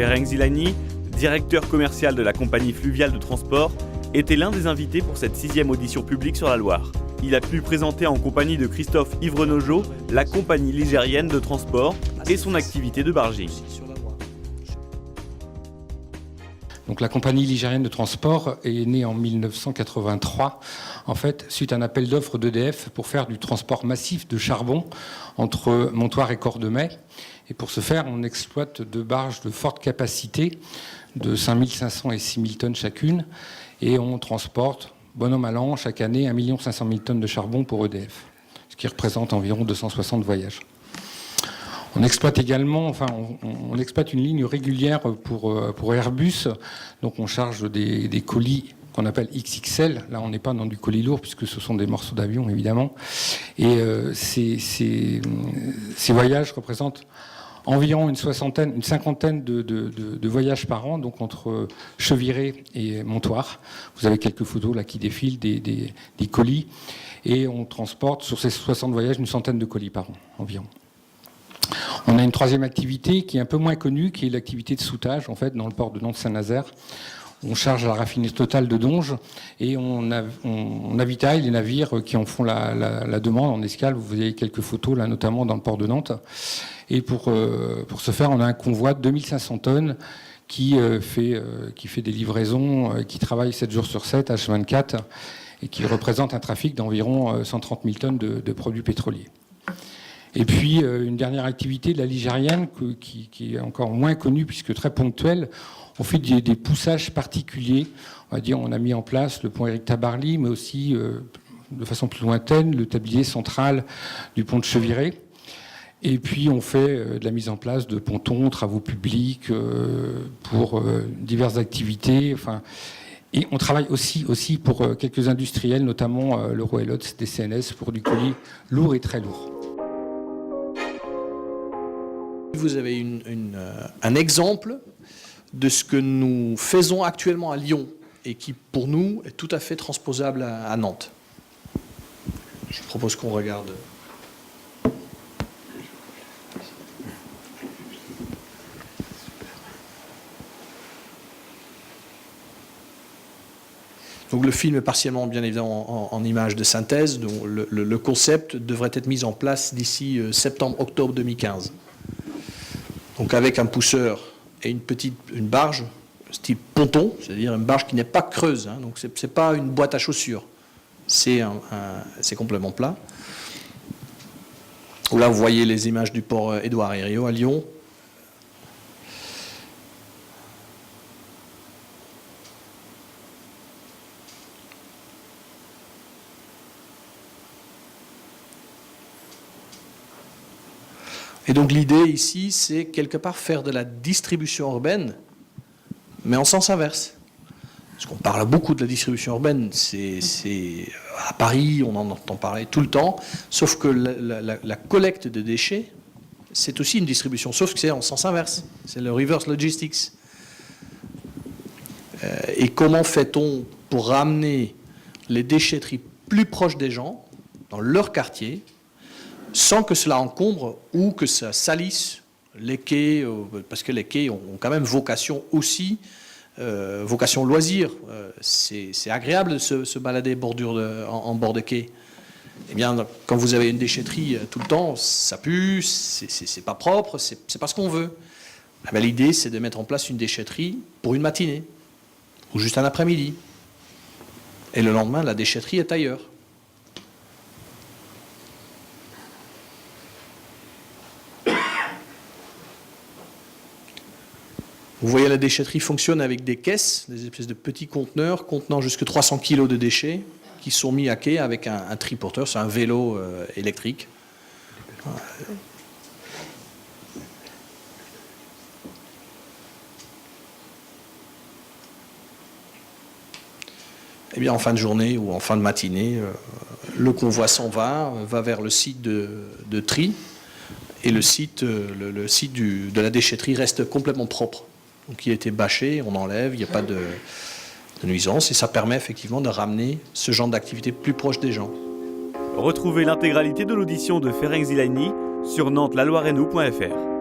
Ferenc Zilani, directeur commercial de la compagnie fluviale de transport, était l'un des invités pour cette 6e audition publique sur la Loire. Il a pu présenter en compagnie de Christophe Ivrenojo la compagnie ligérienne de transport et son activité de barging. Donc la compagnie ligérienne de transport est née en 1983, en fait, suite à un appel d'offres d'EDF pour faire du transport massif de charbon entre Montoire et Cordemais. Et pour ce faire, on exploite deux barges de forte capacité de 5500 et 6000 tonnes chacune, et on transporte, bon an mal an, chaque année 1 500 000 tonnes de charbon pour EDF, ce qui représente environ 260 voyages. On exploite également, on exploite une ligne régulière pour Airbus, donc on charge des colis qu'on appelle XXL. Là, on n'est pas dans du colis lourd puisque ce sont des morceaux d'avion, évidemment. Et ces voyages représentent environ une cinquantaine de voyages par an, donc entre Cheviré et Montoire. Vous avez quelques photos là qui défilent des colis, et on transporte sur ces 60 voyages une centaine de colis par an environ. On a une troisième activité qui est un peu moins connue, qui est l'activité de soûtage, en fait, dans le port de Nantes-Saint-Nazaire. On charge la raffinerie totale de Donge et on avitaille les navires qui en font la demande en escale. Vous voyez quelques photos, là, notamment dans le port de Nantes. Et pour ce faire, on a un convoi de 2500 tonnes qui fait des livraisons, qui travaille 7 jours sur 7, H24, et qui représente un trafic d'environ 130 000 tonnes de produits pétroliers. Et puis, une dernière activité de la ligérienne qui est encore moins connue puisque très ponctuelle. On fait des poussages particuliers. On va dire, on a mis en place le pont Éric Tabarly, mais aussi, de façon plus lointaine, le tablier central du pont de Cheviré. Et puis, on fait de la mise en place de pontons, travaux publics, pour diverses activités. Et on travaille aussi pour quelques industriels, notamment l'Eurohellots des CNS, pour du colis lourd et très lourd. Vous avez un exemple de ce que nous faisons actuellement à Lyon et qui, pour nous, est tout à fait transposable à Nantes. Je propose qu'on regarde. Donc le film est partiellement, bien évidemment, en image de synthèse. Donc le concept devrait être mis en place d'ici septembre-octobre 2015. Donc avec un pousseur et une barge, style ponton, c'est-à-dire une barge qui n'est pas creuse, hein, donc c'est pas une boîte à chaussures, c'est complètement plat. Là vous voyez les images du port Édouard Herriot à Lyon. Et donc l'idée ici, c'est quelque part faire de la distribution urbaine, mais en sens inverse. Parce qu'on parle beaucoup de la distribution urbaine, c'est à Paris, on en entend parler tout le temps, sauf que la collecte de déchets, c'est aussi une distribution, sauf que c'est en sens inverse. C'est le reverse logistics. Et comment fait-on pour ramener les déchetteries plus proches des gens, dans leur quartier, sans que cela encombre ou que ça salisse les quais, parce que les quais ont quand même vocation aussi, vocation loisir. C'est agréable de se balader en bord de quai. Eh bien, quand vous avez une déchetterie tout le temps, ça pue, c'est pas propre, c'est pas ce qu'on veut. Eh bien, l'idée, c'est de mettre en place une déchetterie pour une matinée, ou juste un après-midi. Et le lendemain, la déchetterie est ailleurs. Vous voyez, la déchetterie fonctionne avec des caisses, des espèces de petits conteneurs contenant jusqu'à 300 kg de déchets qui sont mis à quai avec un triporteur, c'est un vélo électrique. Et bien en fin de journée ou en fin de matinée, le convoi s'en va vers le site de tri, et le site de la déchetterie reste complètement propre. Donc il a été bâché, on enlève, il n'y a pas de nuisance, et ça permet effectivement de ramener ce genre d'activité plus proche des gens. Retrouvez l'intégralité de l'audition de Ferenc Zilani sur nantes-laloirenou.fr.